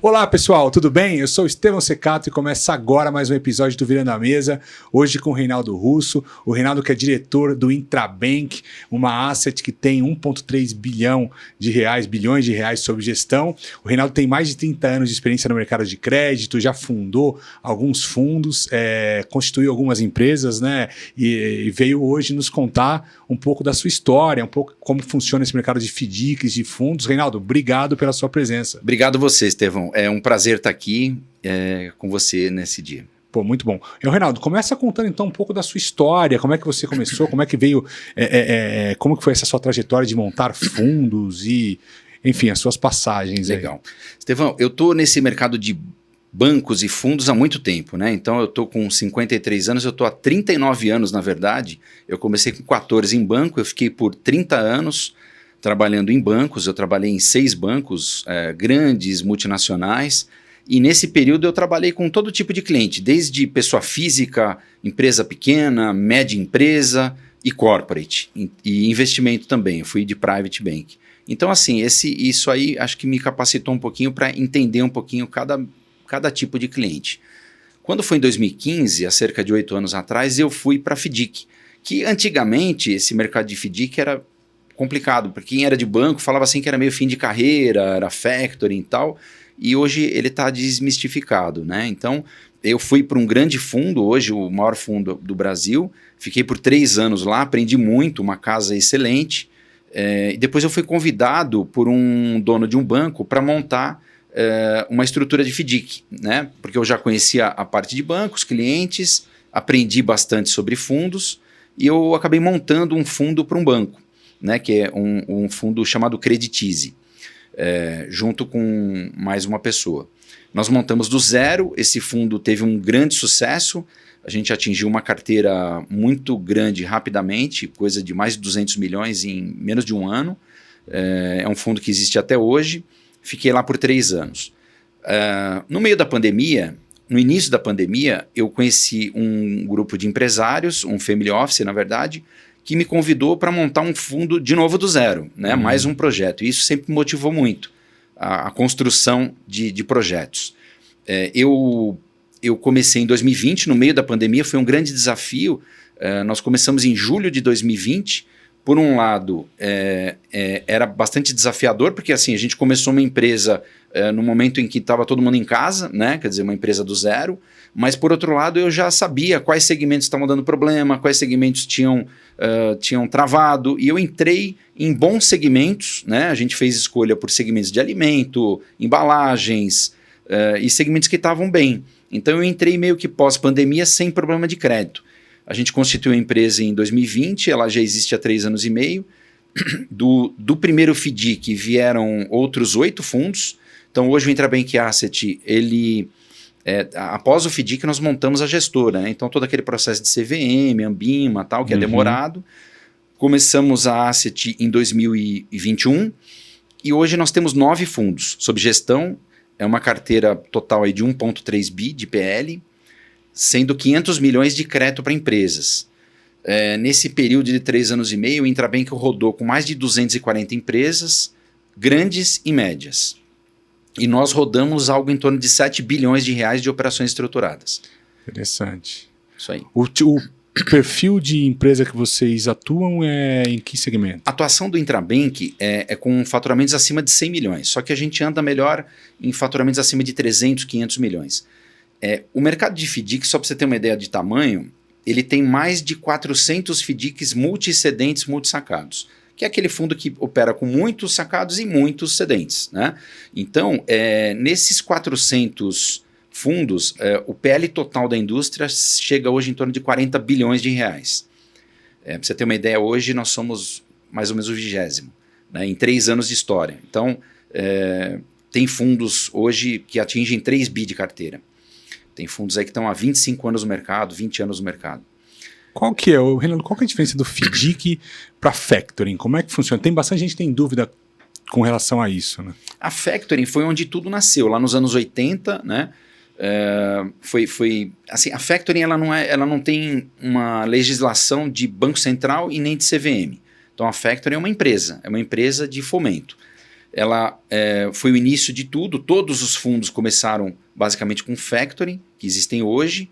Olá pessoal, tudo bem? Eu sou o Estevão Secato e começa agora mais um episódio do Virando a Mesa, hoje com o Reinaldo Russo, o Reinaldo que é diretor do Intrabank, uma asset que tem 1,3 bilhões de reais sob gestão. O Reinaldo tem mais de 30 anos de experiência no mercado de crédito, já fundou alguns fundos, constituiu algumas empresas, né? E veio hoje nos contar um pouco da sua história, um pouco como funciona esse mercado de FDICs, de fundos. Reinaldo, obrigado pela sua presença. Obrigado você, Estevão. É um prazer estar aqui com você nesse dia. Pô, muito bom. Reinaldo, começa contando então um pouco da sua história, como é que você começou, como é que veio, como que foi essa sua trajetória de montar fundos e, enfim, as suas passagens. Legal. Estevão, eu estou nesse mercado de bancos e fundos há muito tempo, né? Então eu estou com 53 anos, eu estou há 39 anos, na verdade. Eu comecei com 14 em banco, eu fiquei por 30 anos trabalhando em bancos, eu trabalhei em 6 bancos grandes, multinacionais, e nesse período eu trabalhei com todo tipo de cliente, desde pessoa física, empresa pequena, média empresa e corporate, e investimento também, eu fui de private bank. Então assim, isso aí acho que me capacitou um pouquinho para entender um pouquinho cada tipo de cliente. Quando foi em 2015, há cerca de 8 anos atrás, eu fui para a FDIC, que antigamente esse mercado de FDIC era complicado, porque quem era de banco falava assim que era meio fim de carreira, era factoring e tal, e hoje ele está desmistificado, né? Então eu fui para um grande fundo, hoje o maior fundo do Brasil, fiquei por 3 anos lá, aprendi muito, uma casa excelente, e depois eu fui convidado por um dono de um banco para montar uma estrutura de FDIC, né? Porque eu já conhecia a parte de bancos, clientes, aprendi bastante sobre fundos, e eu acabei montando um fundo para um banco, né, que é um fundo chamado Creditize, junto com mais uma pessoa. Nós montamos do zero, esse fundo teve um grande sucesso, a gente atingiu uma carteira muito grande rapidamente, coisa de mais de 200 milhões em menos de um ano, é um fundo que existe até hoje, fiquei lá por 3 anos. No meio da pandemia, no início da pandemia, eu conheci um grupo de empresários, um family office na verdade, que me convidou para montar um fundo de novo do zero, né? Mais um projeto. E isso sempre me motivou muito, a construção de projetos. Eu comecei em 2020, no meio da pandemia, foi um grande desafio. Nós começamos em julho de 2020. Por um lado, era bastante desafiador, porque assim, a gente começou uma empresa no momento em que estava todo mundo em casa, né? Quer dizer, uma empresa do zero. Mas, por outro lado, eu já sabia quais segmentos estavam dando problema, quais segmentos tinham travado, e eu entrei em bons segmentos, né? A gente fez escolha por segmentos de alimento, embalagens e segmentos que estavam bem. Então, eu entrei meio que pós-pandemia sem problema de crédito. A gente constituiu a empresa em 2020, ela já existe há 3 anos e meio. Do primeiro FDIC vieram outros 8 fundos. Então, hoje o Intrabank Asset, ele... após o FDIC nós montamos a gestora, né? Então todo aquele processo de CVM, Ambima, tal, que é demorado. Começamos a Asset em 2021 e hoje nós temos 9 fundos sob gestão, é uma carteira total aí de 1,3 bi de PL, sendo 500 milhões de crédito para empresas. Nesse período de 3 anos e meio, o Intrabank rodou com mais de 240 empresas, grandes e médias. E nós rodamos algo em torno de 7 bilhões de reais de operações estruturadas. Interessante. Isso aí. O perfil de empresa que vocês atuam é em que segmento? A atuação do Intrabank é com faturamentos acima de 100 milhões. Só que a gente anda melhor em faturamentos acima de 300, 500 milhões. O mercado de FDIC, só para você ter uma ideia de tamanho, ele tem mais de 400 FDICs multicedentes, multissacados, que é aquele fundo que opera com muitos sacados e muitos cedentes, né? Então, nesses 400 fundos, o PL total da indústria chega hoje em torno de 40 bilhões de reais. Para você ter uma ideia, hoje nós somos mais ou menos o 20º, né, em 3 anos de história. Então, tem fundos hoje que atingem 3 bi de carteira. Tem fundos aí que estão há 25 anos no mercado, 20 anos no mercado. Reinaldo, qual que é a diferença do FDIC para factoring? Como é que funciona? Tem bastante gente que tem dúvida com relação a isso, né? A factoring foi onde tudo nasceu, lá nos anos 80, né? Assim, a factoring ela não tem uma legislação de Banco Central e nem de CVM. Então a factoring é uma empresa de fomento. ela foi o início de tudo. Todos os fundos começaram basicamente com factoring, que existem hoje.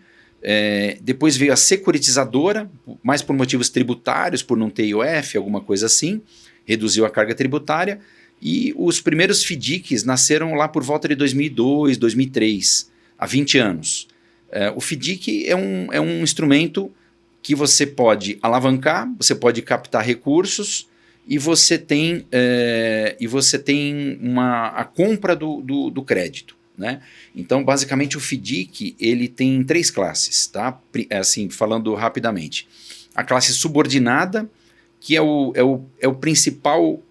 Depois veio a securitizadora, mais por motivos tributários, por não ter IOF, alguma coisa assim, reduziu a carga tributária. E os primeiros FDICs nasceram lá por volta de 2002, 2003, há 20 anos. O FDIC é um instrumento que você pode alavancar, você pode captar recursos e você tem a compra do crédito, né? Então, basicamente, o FDIC ele tem 3 classes, tá? Assim, falando rapidamente. A classe subordinada, que é o principal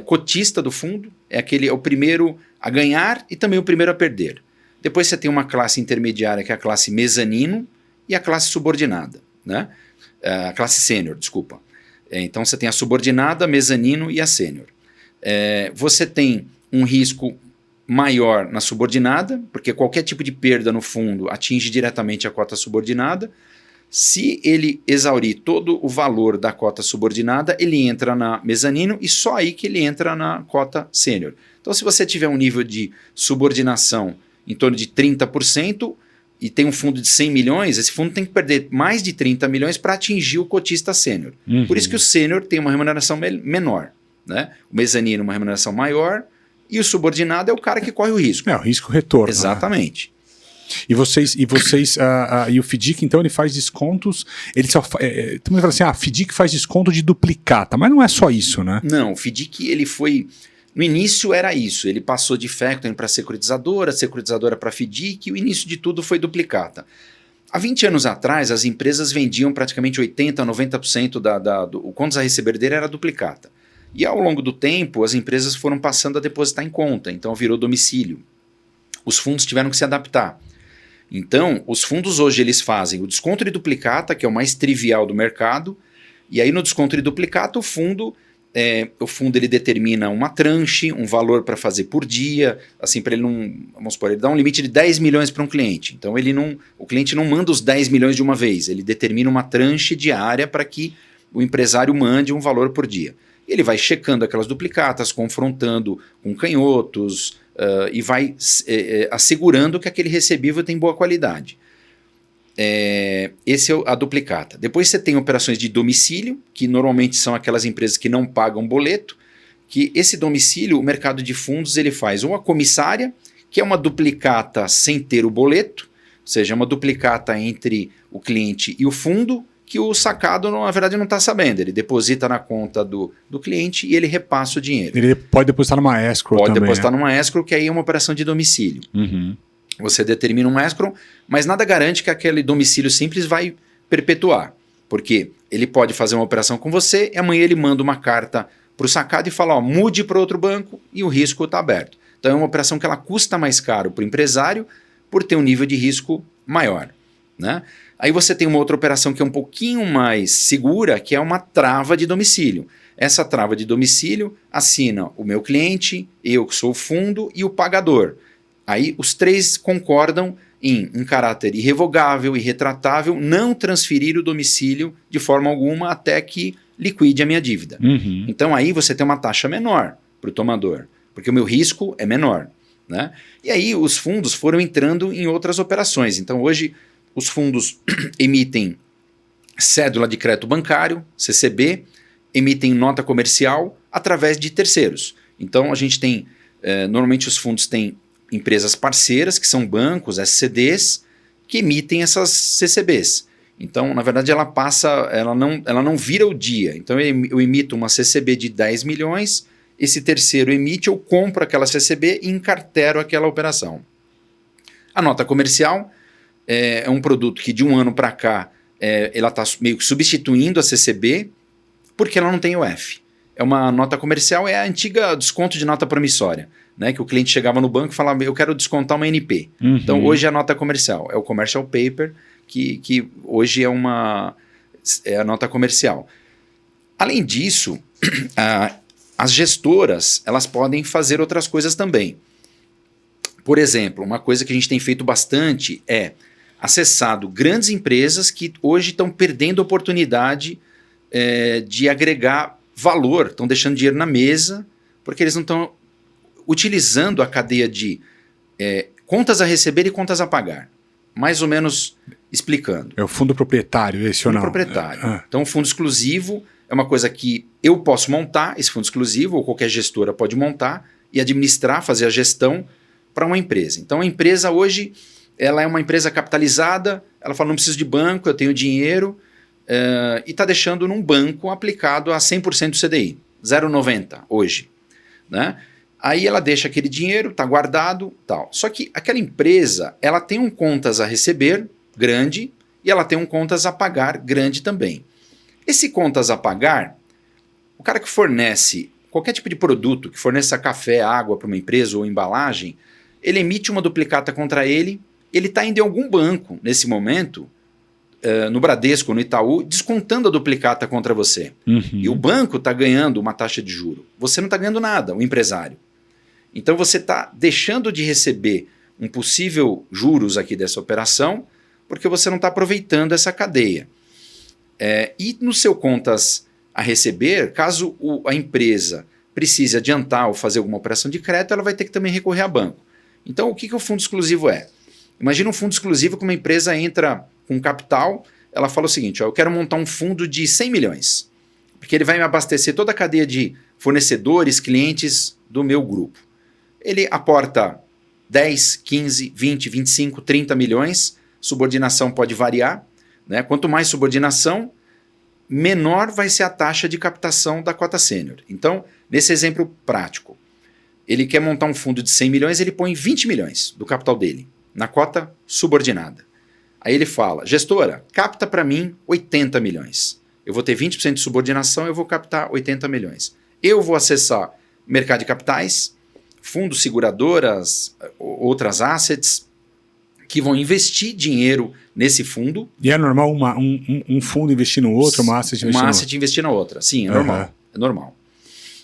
cotista do fundo, é o primeiro a ganhar e também o primeiro a perder. Depois você tem uma classe intermediária, que é a classe mezanino, e a classe subordinada, né? A classe sênior, desculpa. Então você tem a subordinada, mezanino e a sênior. Você tem um risco maior na subordinada, porque qualquer tipo de perda no fundo atinge diretamente a cota subordinada. Se ele exaurir todo o valor da cota subordinada, ele entra na mezanino e só aí que ele entra na cota sênior. Então, se você tiver um nível de subordinação em torno de 30% e tem um fundo de 100 milhões, esse fundo tem que perder mais de 30 milhões para atingir o cotista sênior. Uhum. Por isso que o sênior tem uma remuneração menor, né? O mezanino uma remuneração maior e o subordinado é o cara que corre o risco. O risco-retorno. Exatamente. Né? E e o FDIC, então, ele faz descontos, ele só também fala assim, FDIC faz desconto de duplicata, mas não é só isso, né? Não, o FDIC, ele foi, no início era isso, ele passou de factoring para securitizadora para FDIC, e o início de tudo foi duplicata. Há 20 anos atrás, as empresas vendiam praticamente 80%, 90% o contas a receber dele era duplicata. E ao longo do tempo, as empresas foram passando a depositar em conta, então virou domicílio. Os fundos tiveram que se adaptar. Então, os fundos hoje eles fazem o desconto de duplicata, que é o mais trivial do mercado, e aí no desconto de duplicata o fundo ele determina uma tranche, um valor para fazer por dia, assim, para ele não, vamos supor, ele dá um limite de 10 milhões para um cliente. Então o cliente não manda os 10 milhões de uma vez, ele determina uma tranche diária para que o empresário mande um valor por dia. Ele vai checando aquelas duplicatas, confrontando com canhotos, e vai assegurando que aquele recebível tem boa qualidade. Esse é a duplicata. Depois você tem operações de domicílio, que normalmente são aquelas empresas que não pagam boleto, que esse domicílio, o mercado de fundos, ele faz uma comissária, que é uma duplicata sem ter o boleto, ou seja, uma duplicata entre o cliente e o fundo, que o sacado, na verdade, não está sabendo. Ele deposita na conta do cliente e ele repassa o dinheiro. Ele pode depositar numa escrow também. Pode depositar numa escrow, que aí é uma operação de domicílio. Uhum. Você determina um escrow, mas nada garante que aquele domicílio simples vai perpetuar. Porque ele pode fazer uma operação com você e amanhã ele manda uma carta para o sacado e fala, mude para outro banco e o risco está aberto. Então é uma operação que ela custa mais caro para o empresário por ter um nível de risco maior, né? Aí você tem uma outra operação que é um pouquinho mais segura, que é uma trava de domicílio. Essa trava de domicílio assina o meu cliente, eu que sou o fundo e o pagador. Aí os 3 concordam em caráter irrevogável, irretratável, não transferir o domicílio de forma alguma até que liquide a minha dívida. Uhum. Então aí você tem uma taxa menor para o tomador, porque o meu risco é menor, né? E aí os fundos foram entrando em outras operações. Então hoje os fundos emitem cédula de crédito bancário, CCB, emitem nota comercial através de terceiros. Então a gente tem, normalmente os fundos têm empresas parceiras, que são bancos, SCDs, que emitem essas CCBs. Então, na verdade, ela não vira o dia. Então eu emito uma CCB de 10 milhões, esse terceiro emite, eu compro aquela CCB e encartero aquela operação. A nota comercial é um produto que de um ano para cá ela está meio que substituindo a CCB porque ela não tem UF. É uma nota comercial, é a antiga desconto de nota promissória, né? Que o cliente chegava no banco e falava, eu quero descontar uma NP. Uhum. Então hoje é a nota comercial, é o commercial paper, que hoje é a nota comercial. Além disso, as gestoras elas podem fazer outras coisas também. Por exemplo, uma coisa que a gente tem feito bastante é acessado grandes empresas que hoje estão perdendo a oportunidade de agregar valor, estão deixando dinheiro na mesa, porque eles não estão utilizando a cadeia de contas a receber e contas a pagar. Mais ou menos explicando. É o fundo proprietário esse ou não? Fundo proprietário. Então, o fundo exclusivo é uma coisa que eu posso montar, esse fundo exclusivo, ou qualquer gestora pode montar e administrar, fazer a gestão para uma empresa. Então, a empresa hoje, ela é uma empresa capitalizada, ela fala, não preciso de banco, eu tenho dinheiro, e está deixando num banco aplicado a 100% do CDI, 0,90 hoje. Né? Aí ela deixa aquele dinheiro, está guardado, tal. Só que aquela empresa, ela tem um contas a receber grande e ela tem um contas a pagar grande também. Esse contas a pagar, o cara que fornece qualquer tipo de produto, que forneça café, água para uma empresa ou embalagem, ele emite uma duplicata contra ele está indo em algum banco nesse momento, no Bradesco, no Itaú, descontando a duplicata contra você. E o banco está ganhando uma taxa de juro. Você não está ganhando nada, o empresário. Então você está deixando de receber um possível juros aqui dessa operação, porque você não está aproveitando essa cadeia. E no seu contas a receber, caso a empresa precise adiantar ou fazer alguma operação de crédito, ela vai ter que também recorrer a banco. Então o que o fundo exclusivo é? Imagina um fundo exclusivo que uma empresa entra com capital, ela fala o seguinte, eu quero montar um fundo de 100 milhões, porque ele vai me abastecer toda a cadeia de fornecedores, clientes do meu grupo. Ele aporta 10, 15, 20, 25, 30 milhões, subordinação pode variar, né? Quanto mais subordinação, menor vai ser a taxa de captação da cota sênior. Então, nesse exemplo prático, ele quer montar um fundo de 100 milhões, ele põe 20 milhões do capital dele, na cota subordinada. Aí ele fala, gestora, capta para mim 80 milhões. Eu vou ter 20% de subordinação, eu vou captar 80 milhões. Eu vou acessar mercado de capitais, fundos, seguradoras, outras assets, que vão investir dinheiro nesse fundo. E é normal um fundo investir no outro, uma asset investir uma asset investir na outra. Sim, é normal. É normal.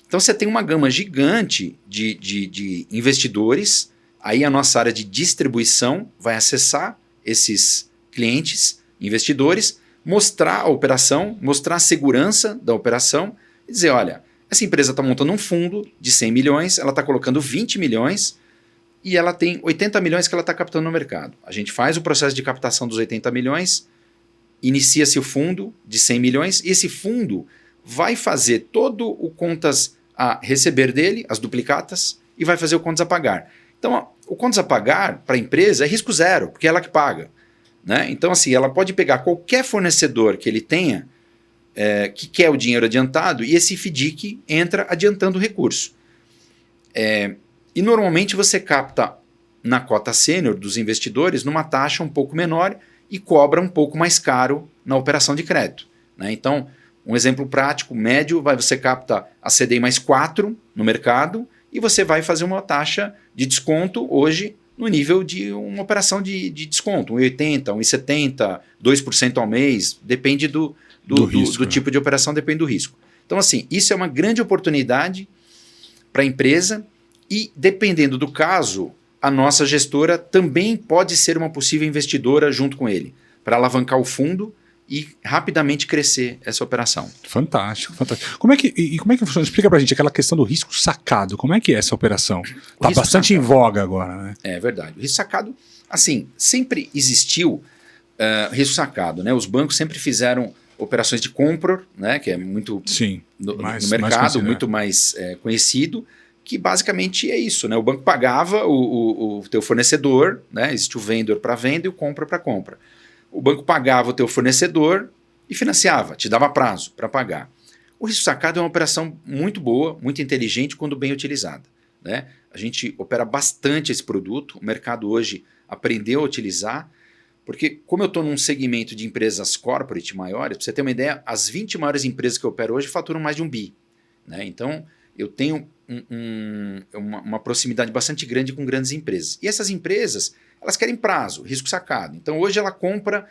Então você tem uma gama gigante de investidores. Aí a nossa área de distribuição vai acessar esses clientes, investidores, mostrar a operação, mostrar a segurança da operação e dizer, olha, essa empresa está montando um fundo de 100 milhões, ela está colocando 20 milhões e ela tem 80 milhões que ela está captando no mercado. A gente faz o processo de captação dos 80 milhões, inicia-se o fundo de 100 milhões e esse fundo vai fazer todo o contas a receber dele, as duplicatas, e vai fazer o contas a pagar. Então, o contas a pagar para a empresa é risco zero, porque é ela que paga. Né? Então, assim, ela pode pegar qualquer fornecedor que ele tenha, que quer o dinheiro adiantado, e esse FDIC entra adiantando o recurso. E normalmente você capta na cota sênior dos investidores numa taxa um pouco menor e cobra um pouco mais caro na operação de crédito. Né? Então, um exemplo prático, médio, você capta a CDI mais 4 no mercado e você vai fazer uma taxa de desconto hoje no nível de uma operação de desconto, 1,80, 1,70, 2% ao mês, depende do tipo de operação, depende do risco. Então, assim, isso é uma grande oportunidade para a empresa e, dependendo do caso, a nossa gestora também pode ser uma possível investidora junto com ele, para alavancar o fundo e rapidamente crescer essa operação. Fantástico, fantástico. Como é que funciona? Explica pra gente aquela questão do risco sacado. Como é que é essa operação? Está bastante em voga agora, né? É verdade. O risco sacado, assim, sempre existiu risco sacado, né? Os bancos sempre fizeram operações de compra, né? Que é muito no mercado, muito mais conhecido, que basicamente é isso, né? O banco pagava o teu fornecedor, né? Existe o vendor para venda e o compra para compra. O banco pagava o teu fornecedor e financiava, te dava prazo para pagar. O risco sacado é uma operação muito boa, muito inteligente quando bem utilizada. Né? A gente opera bastante esse produto, o mercado hoje aprendeu a utilizar, porque como eu estou num segmento de empresas corporate maiores, para você ter uma ideia, as 20 maiores empresas que eu opero hoje faturam mais de 1 bi. Né? Então, eu tenho uma proximidade bastante grande com grandes empresas. E essas empresas, elas querem prazo, risco sacado. Então, hoje ela compra,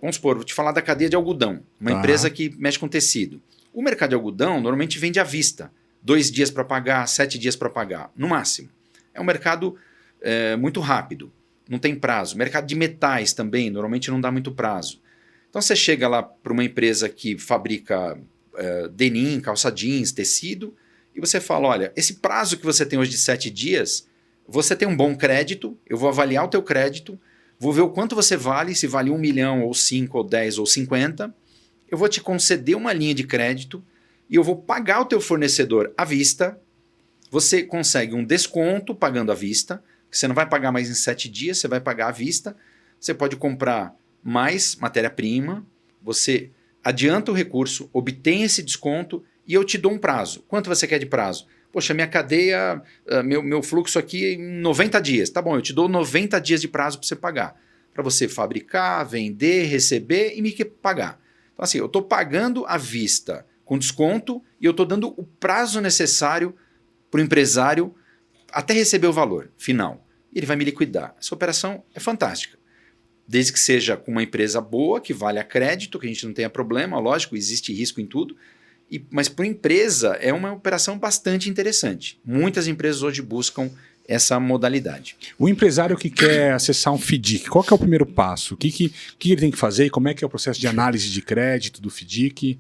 vamos supor, vou te falar da cadeia de algodão, uma empresa que mexe com tecido. O mercado de algodão normalmente vende à vista, 2 dias para pagar, 7 dias para pagar, no máximo. É um mercado muito rápido, não tem prazo. Mercado de metais também, normalmente não dá muito prazo. Então, você chega lá para uma empresa que fabrica denim, calça jeans, tecido, e e você fala, olha, esse prazo que você tem hoje de 7 dias, você tem um bom crédito, eu vou avaliar o teu crédito, vou ver o quanto você vale, se vale 1 milhão, ou 5, ou 10, ou 50, eu vou te conceder uma linha de crédito e eu vou pagar o teu fornecedor à vista, você consegue um desconto pagando à vista, que você não vai pagar mais em 7 dias, você vai pagar à vista, você pode comprar mais matéria-prima, você adianta o recurso, obtém esse desconto e eu te dou um prazo. Quanto você quer de prazo? Poxa, minha cadeia, meu fluxo aqui é em 90 dias. Tá bom, eu te dou 90 dias de prazo para você pagar. Para você fabricar, vender, receber e me pagar. Então assim, eu estou pagando à vista com desconto e eu estou dando o prazo necessário para o empresário até receber o valor final. E ele vai me liquidar. Essa operação é fantástica. Desde que seja com uma empresa boa, que vale a crédito, que a gente não tenha problema, lógico, existe risco em tudo. Mas para uma empresa é uma operação bastante interessante. Muitas empresas hoje buscam essa modalidade. O empresário que quer acessar um FDIC, qual que é o primeiro passo? O que ele tem que fazer e como é que é o processo de análise de crédito do FDIC?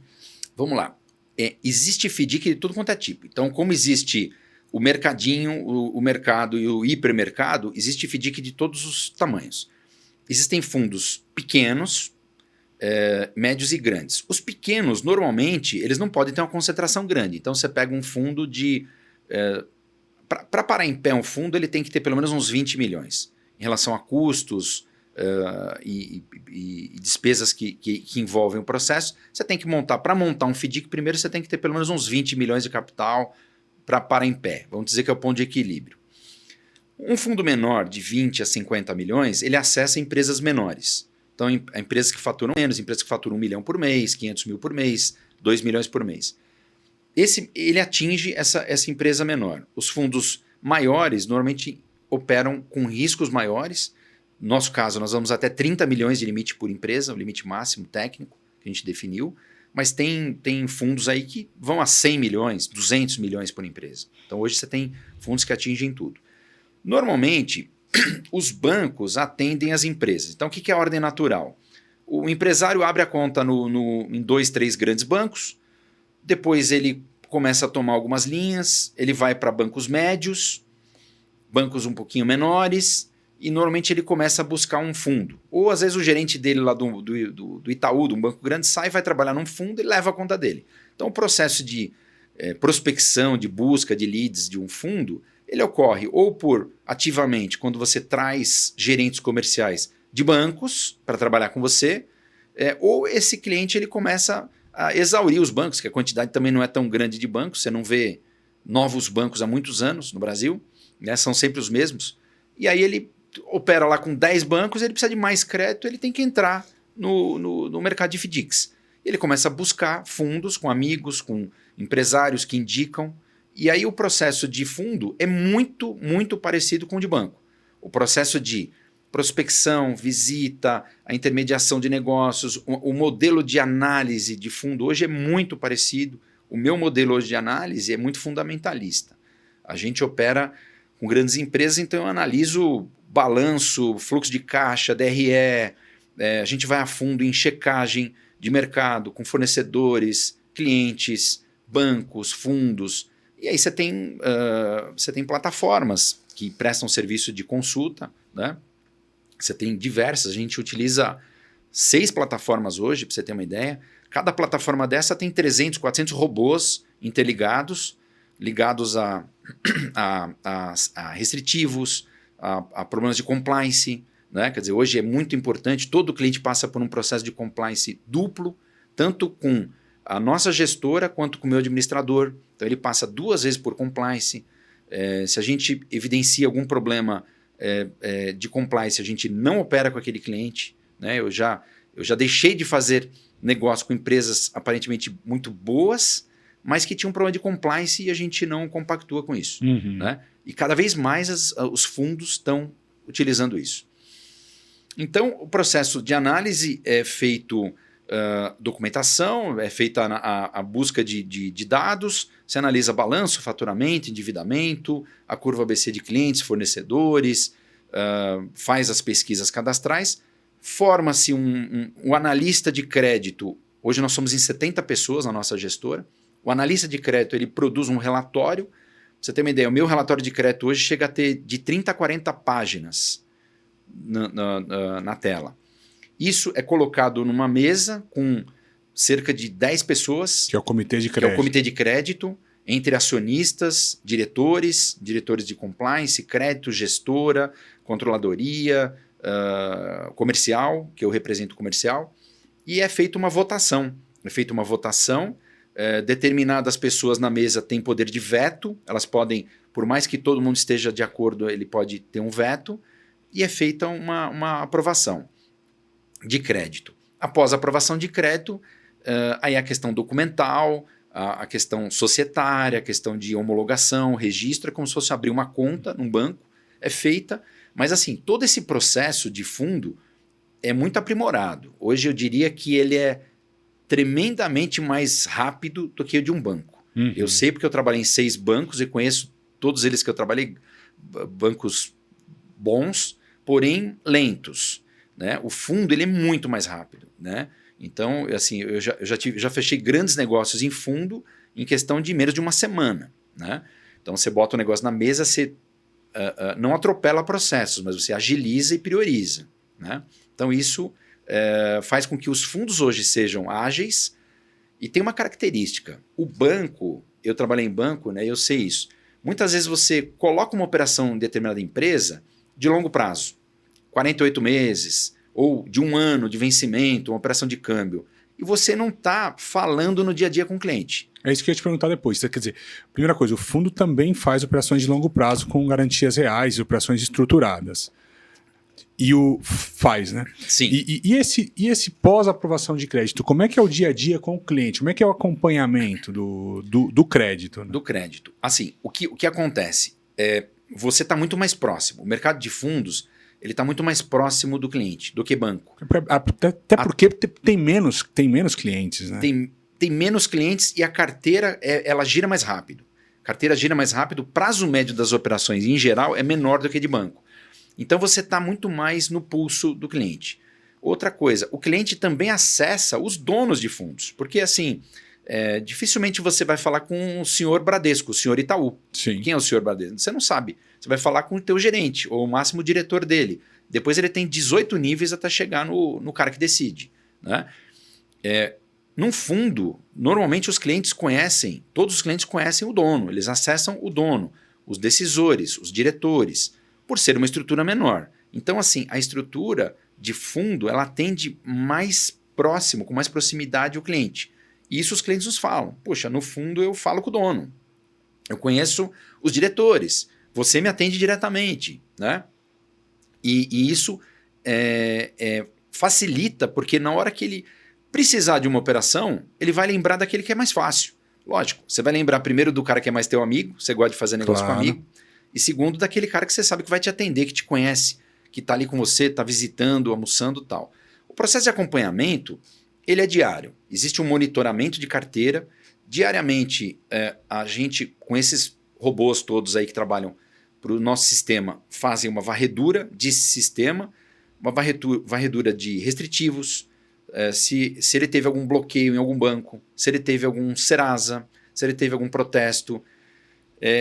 Vamos lá. Existe FDIC de tudo quanto é tipo. Então, como existe o mercadinho, o mercado e o hipermercado, existe FDIC de todos os tamanhos. Existem fundos pequenos, médios e grandes. Os pequenos, normalmente, eles não podem ter uma concentração grande. Então, você pega um fundo de... Para parar em pé um fundo, ele tem que ter pelo menos uns 20 milhões. Em relação a custos e despesas que envolvem o processo, você tem que montar... Para montar um FDIC, primeiro você tem que ter pelo menos uns 20 milhões de capital para parar em pé. Vamos dizer que é o ponto de equilíbrio. Um fundo menor, de 20 a 50 milhões, ele acessa empresas menores. Então, empresas que faturam menos, empresas que faturam 1 milhão por mês, 500 mil por mês, 2 milhões por mês. Ele atinge essa empresa menor. Os fundos maiores normalmente operam com riscos maiores. No nosso caso, nós vamos até 30 milhões de limite por empresa, o limite máximo técnico que a gente definiu. Mas tem fundos aí que vão a 100 milhões, 200 milhões por empresa. Então, hoje você tem fundos que atingem tudo. Normalmente, os bancos atendem as empresas. Então, o que é a ordem natural? O empresário abre a conta em 2, 3 grandes bancos, depois ele começa a tomar algumas linhas, ele vai para bancos médios, bancos um pouquinho menores, e normalmente ele começa a buscar um fundo. Ou às vezes o gerente dele lá do Itaú, de um banco grande, sai, vai trabalhar num fundo e leva a conta dele. Então, o processo de prospecção, de busca de leads de um fundo, ele ocorre ou por ativamente, quando você traz gerentes comerciais de bancos para trabalhar com você, ou esse cliente ele começa a exaurir os bancos, que a quantidade também não é tão grande de bancos, você não vê novos bancos há muitos anos no Brasil, né, são sempre os mesmos, e aí ele opera lá com 10 bancos, ele precisa de mais crédito, ele tem que entrar no mercado de FDICs. Ele começa a buscar fundos com amigos, com empresários que indicam. E aí o processo de fundo é muito, muito parecido com o de banco. O processo de prospecção, visita, a intermediação de negócios, o modelo de análise de fundo hoje é muito parecido. O meu modelo hoje de análise é muito fundamentalista. A gente opera com grandes empresas, então eu analiso balanço, fluxo de caixa, DRE, a gente vai a fundo em checagem de mercado com fornecedores, clientes, bancos, fundos. E aí você tem plataformas que prestam serviço de consulta, né? Você tem diversas, a gente utiliza 6 plataformas hoje, para você ter uma ideia. Cada plataforma dessa tem 300, 400 robôs interligados, ligados a restritivos, a problemas de compliance, né? Quer dizer, hoje é muito importante, todo cliente passa por um processo de compliance duplo, tanto com a nossa gestora quanto com o meu administrador. Então ele passa 2 vezes por compliance. Se a gente evidencia algum problema de compliance, a gente não opera com aquele cliente, né? Eu já deixei de fazer negócio com empresas aparentemente muito boas, mas que tinham um problema de compliance e a gente não compactua com isso. Uhum. Né? E cada vez mais os fundos estão utilizando isso. Então, o processo de análise é feito documentação, é feita a busca de dados, se analisa balanço, faturamento, endividamento, a curva ABC de clientes, fornecedores, faz as pesquisas cadastrais, forma-se um analista de crédito. Hoje nós somos em 70 pessoas na nossa gestora. O analista de crédito ele produz um relatório. Pra você ter uma ideia, o meu relatório de crédito hoje chega a ter de 30 a 40 páginas na tela. Isso é colocado numa mesa com cerca de 10 pessoas. Que é o comitê de crédito. Que é o comitê de crédito, entre acionistas, diretores de compliance, crédito, gestora, controladoria, comercial, que eu represento o comercial, e é feita uma votação. Determinadas pessoas na mesa têm poder de veto, elas podem, por mais que todo mundo esteja de acordo, ele pode ter um veto, e é feita uma aprovação de crédito. Após a aprovação de crédito, aí a questão documental, a questão societária, a questão de homologação, registro, é como se fosse abrir uma conta num banco, é feita, mas assim, todo esse processo de fundo é muito aprimorado. Hoje eu diria que ele é tremendamente mais rápido do que o de um banco. Uhum. Eu sei porque eu trabalhei em 6 bancos e conheço todos eles que eu trabalhei, bancos bons, porém lentos, né? O fundo ele é muito mais rápido, né? Então, assim, eu já fechei grandes negócios em fundo em questão de menos de uma semana, né? Então, você bota o negócio na mesa, você não atropela processos, mas você agiliza e prioriza, né? Então, isso faz com que os fundos hoje sejam ágeis e tem uma característica. O banco, eu trabalhei em banco, né? Eu sei isso. Muitas vezes você coloca uma operação em determinada empresa de longo prazo, 48 meses, ou de 1 ano de vencimento, uma operação de câmbio, e você não está falando no dia a dia com o cliente. É isso que eu ia te perguntar depois. Quer dizer, primeira coisa, o fundo também faz operações de longo prazo com garantias reais e operações estruturadas. E faz, né? Sim. E esse pós-aprovação de crédito, como é que é o dia a dia com o cliente? Como é que é o acompanhamento do crédito? Né? Do crédito. Assim, o que acontece? Você está muito mais próximo. O mercado de fundos ele está muito mais próximo do cliente do que banco. Até porque tem menos clientes, né? Tem menos clientes e a carteira ela gira mais rápido. A carteira gira mais rápido, o prazo médio das operações, em geral, é menor do que de banco. Então você está muito mais no pulso do cliente. Outra coisa, o cliente também acessa os donos de fundos. Porque assim, dificilmente você vai falar com o senhor Bradesco, o senhor Itaú. Sim. Quem é o senhor Bradesco? Você não sabe. Você vai falar com o teu gerente, ou o máximo diretor dele. Depois ele tem 18 níveis até chegar no cara que decide. Né? Num fundo, normalmente os clientes conhecem, todos os clientes conhecem o dono, eles acessam o dono, os decisores, os diretores, por ser uma estrutura menor. Então, assim, a estrutura de fundo, ela atende mais próximo, com mais proximidade ao cliente. E isso os clientes nos falam. Poxa, no fundo eu falo com o dono. Eu conheço os diretores. Você me atende diretamente, né? E isso facilita, porque na hora que ele precisar de uma operação, ele vai lembrar daquele que é mais fácil. Lógico, você vai lembrar primeiro do cara que é mais teu amigo, você gosta de fazer negócio com amigo, e segundo, daquele cara que você sabe que vai te atender, que te conhece, que está ali com você, está visitando, almoçando e tal. O processo de acompanhamento, ele é diário. Existe um monitoramento de carteira. Diariamente, a gente, com esses robôs todos aí que trabalham para o nosso sistema, fazem uma varredura de sistema, uma varredura de restritivos, se ele teve algum bloqueio em algum banco, se ele teve algum Serasa, se ele teve algum protesto,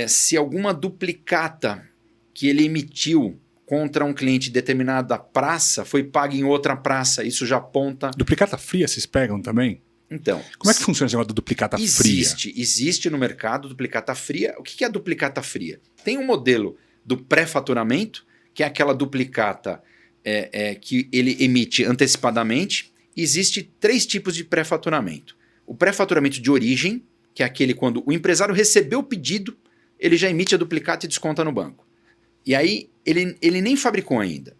se alguma duplicata que ele emitiu contra um cliente de determinada praça foi paga em outra praça, isso já aponta... Duplicata fria vocês pegam também? Então... Como é que funciona esse negócio da duplicata fria? Existe no mercado duplicata fria. O que é a duplicata fria? Tem um modelo do pré-faturamento, que é aquela duplicata que ele emite antecipadamente. Existe 3 tipos de pré-faturamento. O pré-faturamento de origem, que é aquele quando o empresário recebeu o pedido, ele já emite a duplicata e desconta no banco. E aí ele nem fabricou ainda.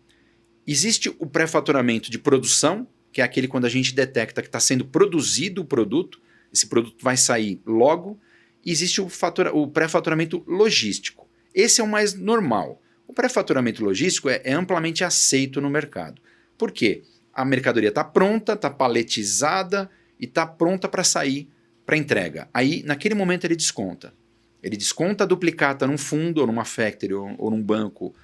Existe o pré-faturamento de produção, que é aquele quando a gente detecta que está sendo produzido o produto, esse produto vai sair logo. E existe o pré-faturamento logístico. Esse é o mais normal. O pré-faturamento logístico é amplamente aceito no mercado. Por quê? A mercadoria está pronta, está paletizada e está pronta para sair para entrega. Aí, naquele momento, ele desconta. Ele desconta a duplicata num fundo, ou numa factory, ou num banco,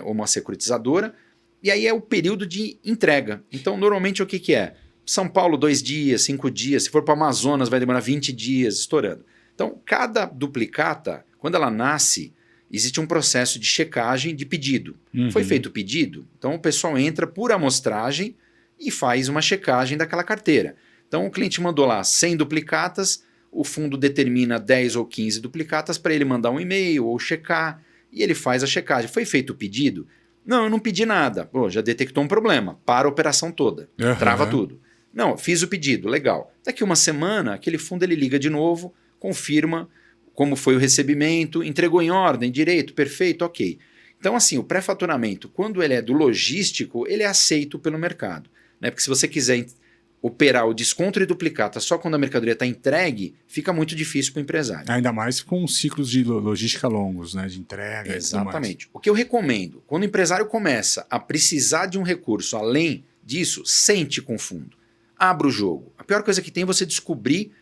ou uma securitizadora, e aí é o período de entrega. Então, normalmente, o que é? São Paulo, 2 dias, 5 dias. Se for para o Amazonas, vai demorar 20 dias, estourando. Então, cada duplicata, quando ela nasce, existe um processo de checagem de pedido. Foi feito o pedido, então o pessoal entra por amostragem e faz uma checagem daquela carteira. Então, o cliente mandou lá 100 duplicatas, o fundo determina 10 ou 15 duplicatas para ele mandar um e-mail ou checar, e ele faz a checagem. Foi feito o pedido? Não, eu não pedi nada. Pô, já detectou um problema. Para a operação toda. Trava tudo. Não, fiz o pedido, legal. Daqui uma semana, aquele fundo ele liga de novo, confirma como foi o recebimento, entregou em ordem, direito, perfeito, ok. Então, assim, o pré-faturamento, quando ele é do logístico, ele é aceito pelo mercado. Né? Porque se você quiser operar o desconto de duplicata só quando a mercadoria está entregue, fica muito difícil para o empresário. Ainda mais com ciclos de logística longos, né? De entrega. Exatamente. O que eu recomendo, quando o empresário começa a precisar de um recurso além disso, sente com o fundo. Abra o jogo. A pior coisa que tem é você descobrir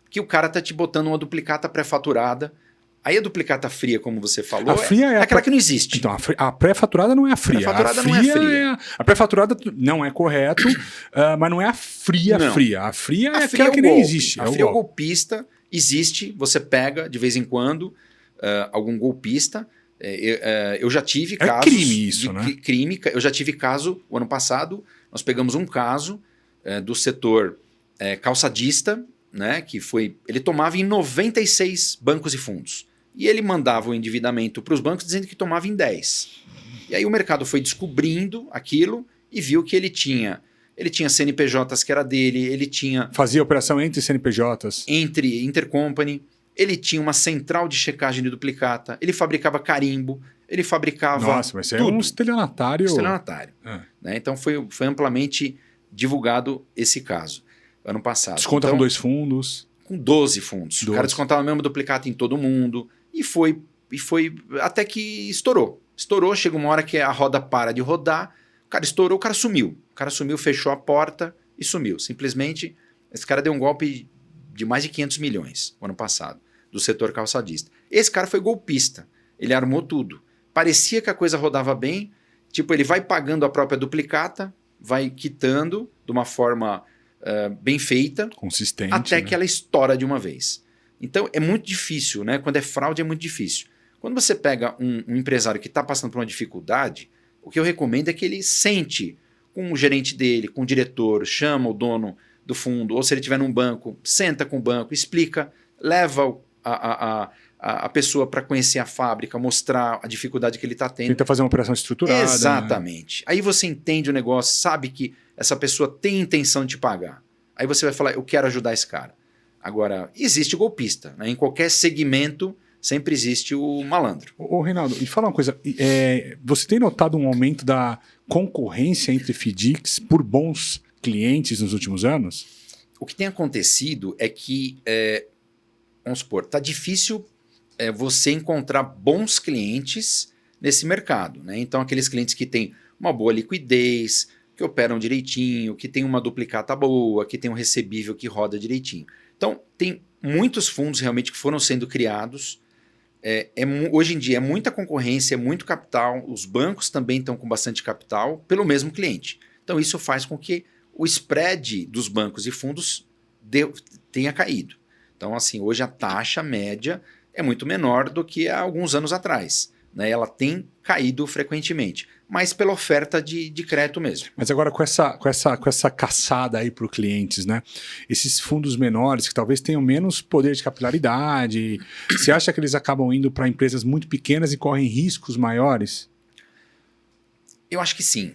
que o cara está te botando uma duplicata pré-faturada. Aí a duplicata fria, como você falou, a fria é aquela que não existe. Então, a pré-faturada não é a fria. Pré-faturada não é fria. A pré-faturada não é correto, mas não é a fria fria. A fria é aquela que nem existe. A fria é o golpista, existe, você pega de vez em quando algum golpista. Eu já tive casos... É crime isso, né? Crime. Eu já tive caso, o ano passado, nós pegamos um caso do setor calçadista, né, que foi... Ele tomava em 96 bancos e fundos. E ele mandava o endividamento para os bancos dizendo que tomava em 10. E aí o mercado foi descobrindo aquilo e viu que ele tinha CNPJs que era dele, ele tinha... Fazia operação entre CNPJs. Entre intercompany, ele tinha uma central de checagem de duplicata, ele fabricava carimbo, ele fabricava... Nossa, mas isso é um estelionatário... Estelionatário. Né? Então foi amplamente divulgado esse caso, ano passado. Desconta então, com 2 fundos. Com 12 fundos. 12. O cara descontava a mesma duplicata em todo mundo. E foi até que estourou. Estourou, chega uma hora que a roda para de rodar, o cara estourou, o cara sumiu. O cara sumiu, fechou a porta e sumiu. Simplesmente, esse cara deu um golpe de mais de 500 milhões no ano passado, do setor calçadista. Esse cara foi golpista. Ele armou tudo. Parecia que a coisa rodava bem, tipo, ele vai pagando a própria duplicata, vai quitando de uma forma bem feita, consistente, até né? que ela estoura de uma vez. Então é muito difícil, né? Quando é fraude é muito difícil. Quando você pega um empresário que está passando por uma dificuldade, o que eu recomendo é que ele sente com o gerente dele, com o diretor, chama o dono do fundo, ou se ele estiver num banco, senta com o banco, explica, leva a pessoa para conhecer a fábrica, mostrar a dificuldade que ele está tendo. Tenta fazer uma operação estruturada. Exatamente. Né? Aí você entende o negócio, sabe que essa pessoa tem intenção de te pagar. Aí você vai falar, eu quero ajudar esse cara. Agora, existe golpista. Né? Em qualquer segmento, sempre existe o malandro. Ô Reinaldo, e fala uma coisa. Você tem notado um aumento da concorrência entre FDICs por bons clientes nos últimos anos? O que tem acontecido é que, vamos supor, está difícil você encontrar bons clientes nesse mercado. Né? Então, aqueles clientes que têm uma boa liquidez, que operam direitinho, que tem uma duplicata boa, que tem um recebível que roda direitinho. Então, tem muitos fundos realmente que foram sendo criados. Hoje em dia é muita concorrência, é muito capital, os bancos também estão com bastante capital pelo mesmo cliente. Então, isso faz com que o spread dos bancos e fundos tenha caído. Então, assim, hoje a taxa média é muito menor do que há alguns anos atrás. Né? Ela tem caído frequentemente, mas pela oferta de crédito mesmo. Mas agora com essa caçada aí para os clientes, né? Esses fundos menores que talvez tenham menos poder de capilaridade, você acha que eles acabam indo para empresas muito pequenas e correm riscos maiores? Eu acho que sim.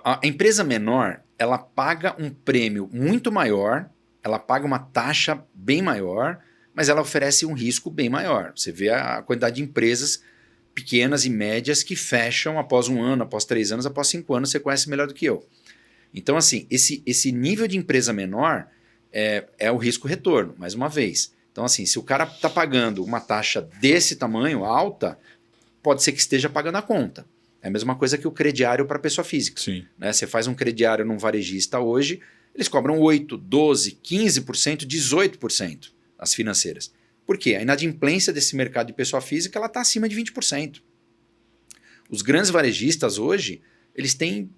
A empresa menor, ela paga um prêmio muito maior, ela paga uma taxa bem maior, mas ela oferece um risco bem maior. Você vê a quantidade de empresas pequenas e médias que fecham após 1 ano, após 3 anos, após 5 anos, você conhece melhor do que eu. Então, assim, esse nível de empresa menor é o risco-retorno, mais uma vez. Então, assim, se o cara está pagando uma taxa desse tamanho, alta, pode ser que esteja pagando a conta. É a mesma coisa que o crediário para pessoa física. Sim. Né? Você faz um crediário num varejista hoje, eles cobram 8%, 12%, 15%, 18% as financeiras. Por quê? A inadimplência desse mercado de pessoa física está acima de 20%. Os grandes varejistas hoje, eles têm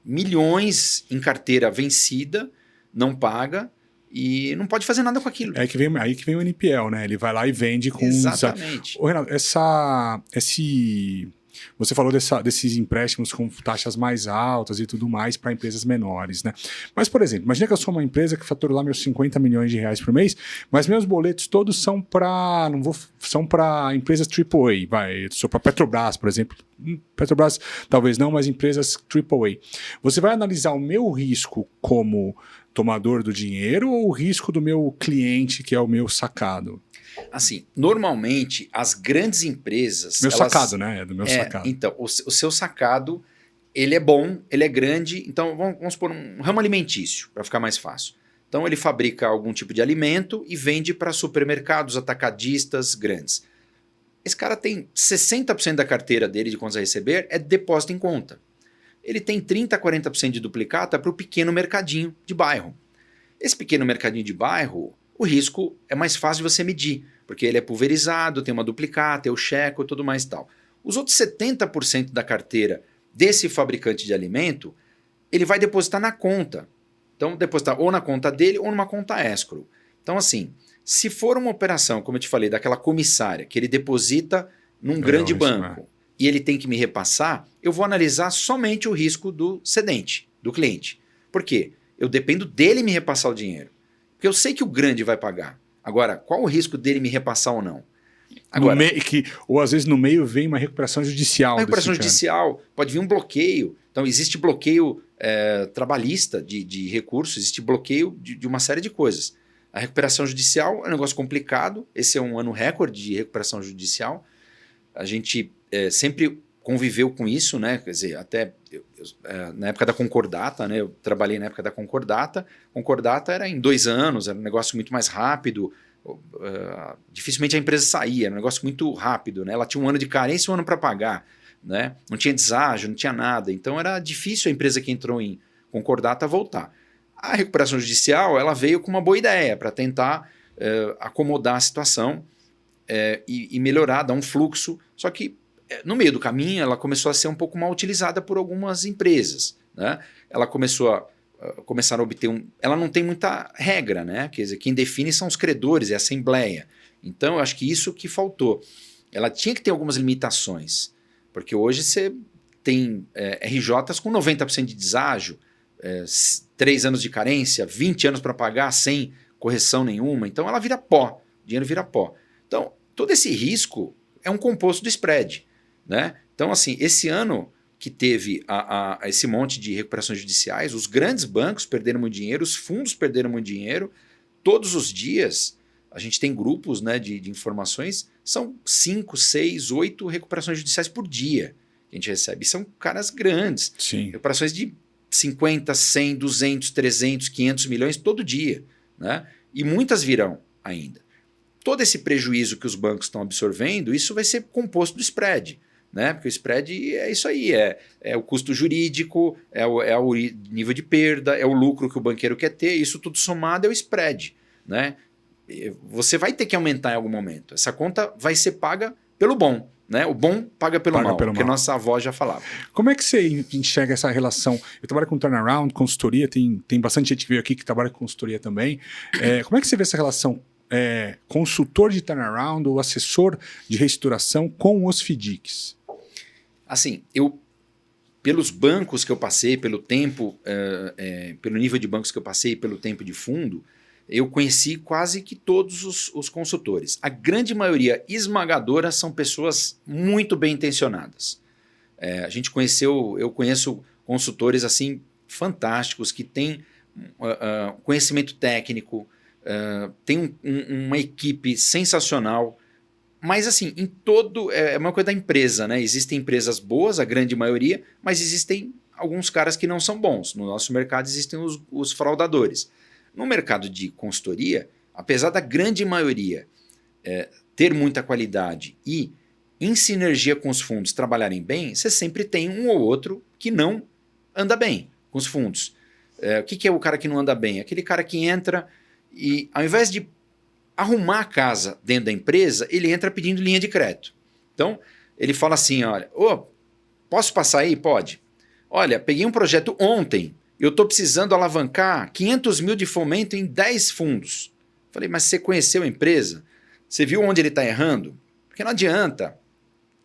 milhões em carteira vencida, não paga e não pode fazer nada com aquilo. Aí que vem o NPL, né? Ele vai lá e vende com... Exatamente. Ô, Renato, você falou desses empréstimos com taxas mais altas e tudo mais para empresas menores, né? Mas, por exemplo, imagina que eu sou uma empresa que fatura lá meus 50 milhões de reais por mês, mas meus boletos todos são para empresas AAA, sou para Petrobras, por exemplo. Petrobras talvez não, mas empresas AAA. Você vai analisar o meu risco como tomador do dinheiro ou o risco do meu cliente, que é o meu sacado? Assim, normalmente as grandes empresas... Sacado, né? É do meu sacado. Então, o seu sacado, ele é bom, ele é grande. Então, vamos supor um ramo alimentício, para ficar mais fácil. Então, ele fabrica algum tipo de alimento e vende para supermercados, atacadistas grandes. Esse cara tem 60% da carteira dele de contas a receber é depósito em conta. Ele tem 30%, 40% de duplicata para o pequeno mercadinho de bairro. Esse pequeno mercadinho de bairro... o risco é mais fácil de você medir, porque ele é pulverizado, tem uma duplicata, é o cheque e tudo mais e tal. Os outros 70% da carteira desse fabricante de alimento, ele vai depositar na conta. Então, depositar ou na conta dele ou numa conta escrow. Então, assim, se for uma operação, como eu te falei, daquela comissária, que ele deposita num grande banco e ele tem que me repassar, eu vou analisar somente o risco do cedente, do cliente. Por quê? Eu dependo dele me repassar o dinheiro. Porque eu sei que o grande vai pagar. Agora, qual o risco dele me repassar ou não? Agora, ou às vezes no meio vem uma recuperação judicial. Uma recuperação judicial, pode vir um bloqueio. Então, existe bloqueio trabalhista de recursos, existe bloqueio de uma série de coisas. A recuperação judicial é um negócio complicado. Esse é um ano recorde de recuperação judicial. A gente sempre conviveu com isso, né? Quer dizer, até na época da Concordata, né? Eu trabalhei na época da Concordata. Concordata era em 2 anos, era um negócio muito mais rápido. Dificilmente a empresa saía, era um negócio muito rápido, né? Ela tinha um ano de carência e um ano para pagar, né? Não tinha deságio, não tinha nada. Então era difícil a empresa que entrou em Concordata voltar. A recuperação judicial ela veio com uma boa ideia para tentar acomodar a situação e melhorar, dar um fluxo. Só que no meio do caminho, ela começou a ser um pouco mal utilizada por algumas empresas, né? Ela começaram a obter ela não tem muita regra, né? Quer dizer, quem define são os credores, é a assembleia. Então, eu acho que isso que faltou. Ela tinha que ter algumas limitações, porque hoje você tem RJs com 90% de deságio, 3 anos de carência, 20 anos para pagar sem correção nenhuma. Então, ela vira pó, o dinheiro vira pó. Então, todo esse risco é um composto do spread. Né? Então, assim, esse ano que teve esse monte de recuperações judiciais, os grandes bancos perderam muito dinheiro, os fundos perderam muito dinheiro. Todos os dias, a gente tem grupos, né, de informações, são 5, 6, 8 recuperações judiciais por dia que a gente recebe. São caras grandes. Sim. Recuperações de 50, 100, 200, 300, 500 milhões todo dia. Né? E muitas virão ainda. Todo esse prejuízo que os bancos estão absorvendo, isso vai ser composto do spread. Né? Porque o spread é isso aí, é o custo jurídico, é o nível de perda, é o lucro que o banqueiro quer ter, isso tudo somado é o spread. Né? Você vai ter que aumentar em algum momento. Essa conta vai ser paga pelo bom. Né? O bom paga pelo mal, porque nossa avó já falava. Como é que você enxerga essa relação? Eu trabalho com turnaround, consultoria, tem bastante gente que veio aqui que trabalha com consultoria também. Como é que você vê essa relação consultor de turnaround ou assessor de reestruturação com os FDICs? Assim, pelos bancos que eu passei, pelo tempo, pelo nível de bancos que eu passei, pelo tempo de fundo, eu conheci quase que todos os consultores. A grande maioria esmagadora são pessoas muito bem intencionadas. Eu conheço consultores assim fantásticos que têm conhecimento técnico, tem uma equipe sensacional. Mas assim, é uma coisa da empresa, né? Existem empresas boas, a grande maioria, mas existem alguns caras que não são bons. No nosso mercado existem os fraudadores. No mercado de consultoria, apesar da grande maioria ter muita qualidade e em sinergia com os fundos trabalharem bem, você sempre tem um ou outro que não anda bem com os fundos. O que é o cara que não anda bem? Aquele cara que entra e ao invés de arrumar a casa dentro da empresa, ele entra pedindo linha de crédito. Então, ele fala assim, olha, posso passar aí? Pode. olha, peguei um projeto ontem, eu estou precisando alavancar 500 mil de fomento em 10 fundos. Falei, mas você conheceu a empresa? Você viu onde ele está errando? Porque não adianta.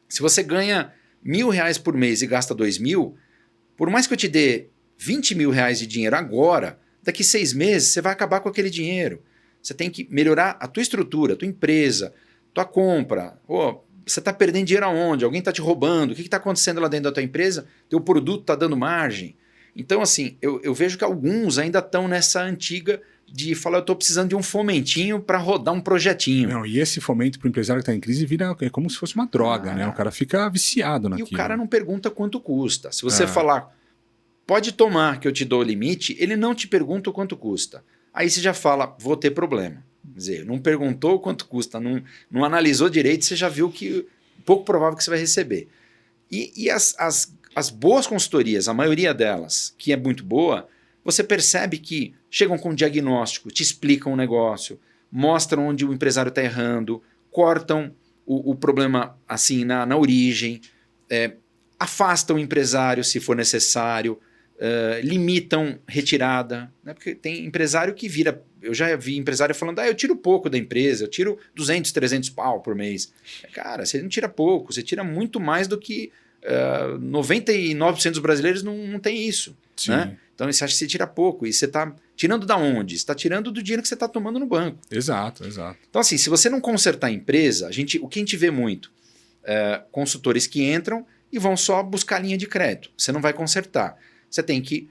Se você ganha R$1.000 por mês e gasta 2.000, por mais que eu te dê 20 mil reais de dinheiro agora, daqui 6 meses você vai acabar com aquele dinheiro. Você tem que melhorar a tua estrutura, a tua empresa, tua compra. Você está perdendo dinheiro aonde? Alguém está te roubando? O que está acontecendo lá dentro da tua empresa? Teu produto está dando margem. Então, assim, eu vejo que alguns ainda estão nessa antiga de falar, eu estou precisando de um fomentinho para rodar um projetinho. Não, e esse fomento para o empresário que está em crise vira como se fosse uma droga, né? O cara fica viciado naquilo. E o cara não pergunta quanto custa. Se você falar, pode tomar que eu te dou o limite, ele não te pergunta o quanto custa. Aí você já fala, vou ter problema. Quer dizer, não perguntou quanto custa, não analisou direito, você já viu que pouco provável que você vai receber. E as boas consultorias, a maioria delas, que é muito boa, você percebe que chegam com um diagnóstico, te explicam o negócio, mostram onde o empresário está errando, cortam o problema assim na origem, afastam o empresário se for necessário, limitam retirada, né? Porque tem empresário que vira... Eu já vi empresário falando, eu tiro pouco da empresa, eu tiro 200, 300 pau por mês. Cara, você não tira pouco, você tira muito mais do que 99% dos brasileiros não tem isso. Né? Então você acha que você tira pouco, e você está tirando da onde? Você está tirando do dinheiro que você está tomando no banco. Exato. Então assim, se você não consertar a empresa, o que a gente vê muito? Consultores que entram e vão só buscar linha de crédito. Você não vai consertar. Você tem que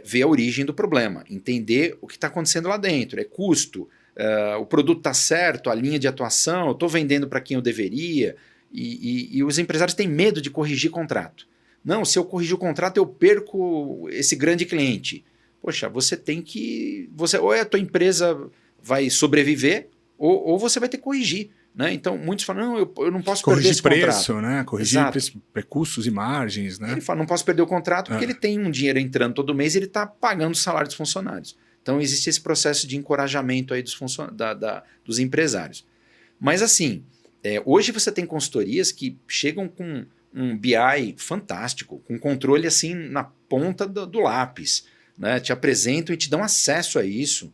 ver a origem do problema, entender o que está acontecendo lá dentro. É custo, o produto está certo, a linha de atuação, eu estou vendendo para quem eu deveria, e os empresários têm medo de corrigir contrato. Não, se eu corrigir o contrato, eu perco esse grande cliente. Poxa, você tem que... ou a tua empresa vai sobreviver, ou você vai ter que corrigir. Né? Então, muitos falam, não, eu não posso perder esse preço, contrato. Né? Corrigir preço, custos e margens. Né? Ele fala, não posso perder o contrato porque ele tem um dinheiro entrando todo mês e ele está pagando o salário dos funcionários. Então, existe esse processo de encorajamento aí dos empresários. Mas, assim, hoje você tem consultorias que chegam com um BI fantástico, com controle assim na ponta do lápis. Né? Te apresentam e te dão acesso a isso.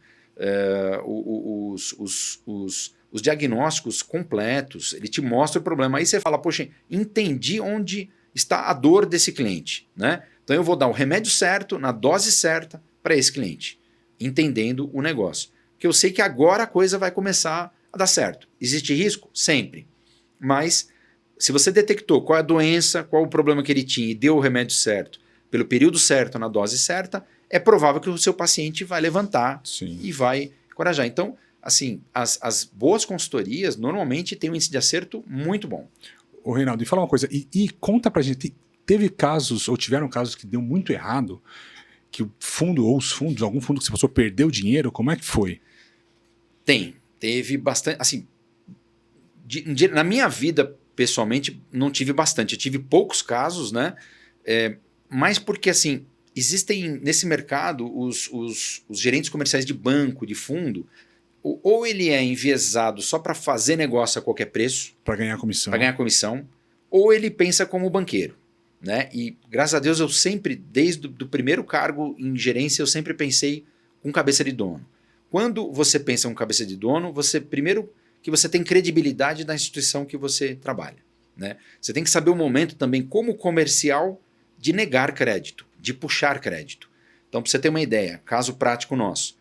Os diagnósticos completos, ele te mostra o problema. Aí você fala, poxa, entendi onde está a dor desse cliente. Né? Então eu vou dar o remédio certo, na dose certa, para esse cliente, entendendo o negócio. Porque eu sei que agora a coisa vai começar a dar certo. Existe risco? Sempre. Mas se você detectou qual é a doença, qual o problema que ele tinha e deu o remédio certo, pelo período certo, na dose certa, é provável que o seu paciente vai levantar e vai encorajar. Então, assim, as boas consultorias normalmente têm um índice de acerto muito bom. Ô Reinaldo, e fala uma coisa, e conta pra gente, teve casos, ou tiveram casos que deu muito errado, que o fundo ou os fundos, algum fundo que você passou, perdeu dinheiro, como é que foi? Teve bastante, assim, na minha vida, pessoalmente, não tive bastante, eu tive poucos casos, né, mas porque, assim, existem nesse mercado os gerentes comerciais de banco, de fundo, ou ele é enviesado só para fazer negócio a qualquer preço. Para ganhar comissão. Ou ele pensa como banqueiro. Né? E graças a Deus eu sempre, desde o primeiro cargo em gerência, eu sempre pensei com cabeça de dono. Quando você pensa com cabeça de dono, primeiro que você tem credibilidade na instituição que você trabalha. Né? Você tem que saber o momento também como comercial de negar crédito, de puxar crédito. Então, para você ter uma ideia, caso prático nosso,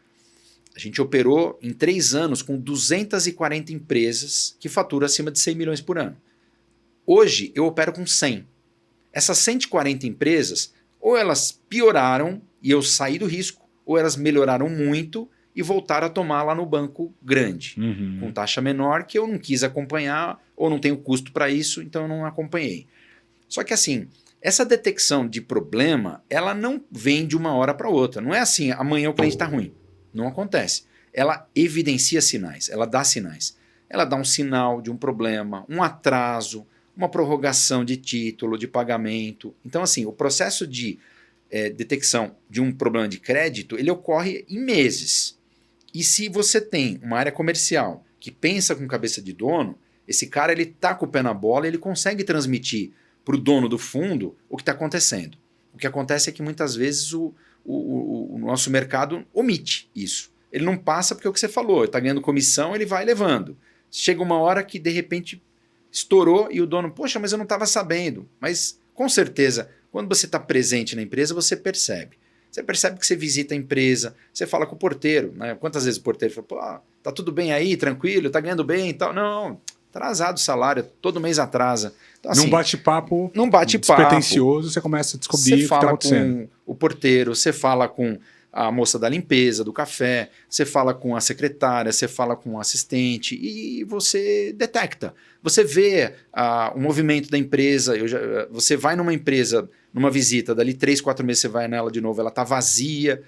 a gente operou em 3 anos com 240 empresas que faturam acima de 100 milhões por ano. Hoje eu opero com 100. Essas 140 empresas, ou elas pioraram e eu saí do risco, ou elas melhoraram muito e voltaram a tomar lá no banco grande, com taxa menor que eu não quis acompanhar ou não tenho custo para isso, então eu não acompanhei. Só que assim, essa detecção de problema, ela não vem de uma hora para outra. Não é assim, amanhã o cliente está ruim. Não acontece. Ela evidencia sinais, ela dá sinais. Ela dá um sinal de um problema, um atraso, uma prorrogação de título, de pagamento. Então, assim, o processo de detecção de um problema de crédito, ele ocorre em meses. E se você tem uma área comercial que pensa com cabeça de dono, esse cara ele está com o pé na bola, ele consegue transmitir para o dono do fundo o que está acontecendo. O que acontece é que muitas vezes o nosso mercado omite isso. Ele não passa porque é o que você falou, está ganhando comissão, ele vai levando. Chega uma hora que de repente estourou e o dono, poxa, mas eu não estava sabendo. Mas com certeza, quando você está presente na empresa, você percebe. Você percebe que você visita a empresa, você fala com o porteiro, né? Quantas vezes o porteiro fala, pô, tá tudo bem aí, tranquilo, tá ganhando bem e tal. Não, atrasado o salário, todo mês atrasa. Então, assim, num bate-papo despretensioso, você começa a descobrir o que está acontecendo. Você fala com o porteiro, você fala com a moça da limpeza, do café, você fala com a secretária, você fala com o assistente e você detecta. Você vê o movimento da empresa, você vai numa empresa, numa visita, dali 3, 4 meses você vai nela de novo, ela está vazia,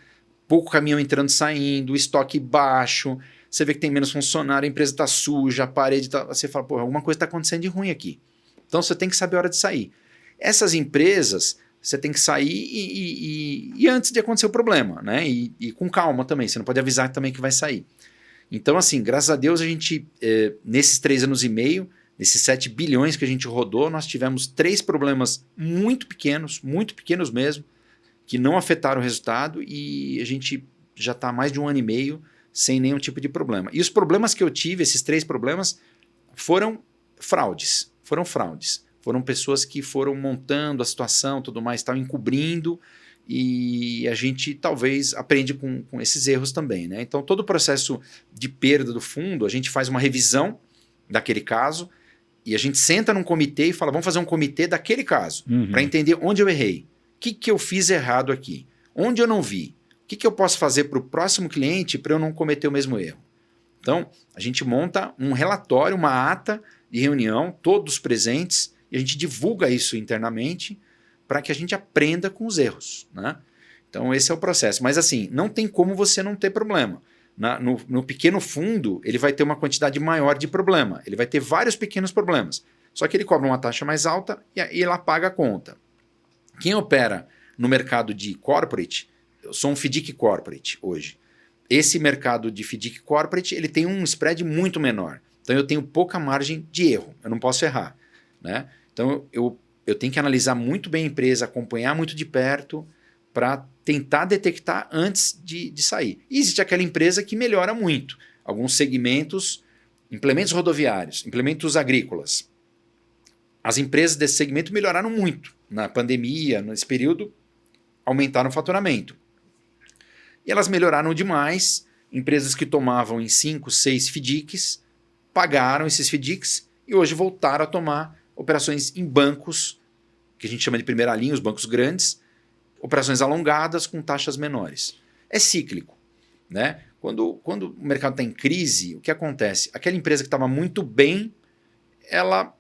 pouco caminhão entrando e saindo, estoque baixo, você vê que tem menos funcionário, a empresa está suja, a parede está... Você fala, pô, alguma coisa está acontecendo de ruim aqui. Então você tem que saber a hora de sair. Essas empresas... Você tem que sair e antes de acontecer o problema, né? E com calma também, você não pode avisar também que vai sair. Então, assim, graças a Deus, a gente, nesses 3 anos e meio, nesses 7 bilhões que a gente rodou, nós tivemos 3 problemas muito pequenos mesmo, que não afetaram o resultado e a gente já está há mais de 1 ano e meio sem nenhum tipo de problema. E os problemas que eu tive, esses 3 problemas, foram fraudes. Foram pessoas que foram montando a situação, tudo mais, estavam encobrindo e a gente talvez aprende com esses erros também, né? Então, todo o processo de perda do fundo, a gente faz uma revisão daquele caso e a gente senta num comitê e fala, vamos fazer um comitê daquele caso para entender onde eu errei, o que eu fiz errado aqui, onde eu não vi, o que eu posso fazer para o próximo cliente para eu não cometer o mesmo erro. Então, a gente monta um relatório, uma ata de reunião, todos presentes, e a gente divulga isso internamente para que a gente aprenda com os erros, né? Então esse é o processo. Mas assim, não tem como você não ter problema. No pequeno fundo, ele vai ter uma quantidade maior de problema. Ele vai ter vários pequenos problemas. Só que ele cobra uma taxa mais alta e ela paga a conta. Quem opera no mercado de corporate, eu sou um FDIC corporate hoje. Esse mercado de FDIC corporate, ele tem um spread muito menor. Então eu tenho pouca margem de erro. Eu não posso errar, né? Então, eu tenho que analisar muito bem a empresa, acompanhar muito de perto para tentar detectar antes de sair. E existe aquela empresa que melhora muito. Alguns segmentos, implementos rodoviários, implementos agrícolas. As empresas desse segmento melhoraram muito. Na pandemia, nesse período, aumentaram o faturamento. E elas melhoraram demais. Empresas que tomavam em 5, 6 FDICs, pagaram esses FDICs e hoje voltaram a tomar operações em bancos, que a gente chama de primeira linha, os bancos grandes, operações alongadas com taxas menores. É cíclico, né? Quando o mercado está em crise, o que acontece? Aquela empresa que estava muito bem, ela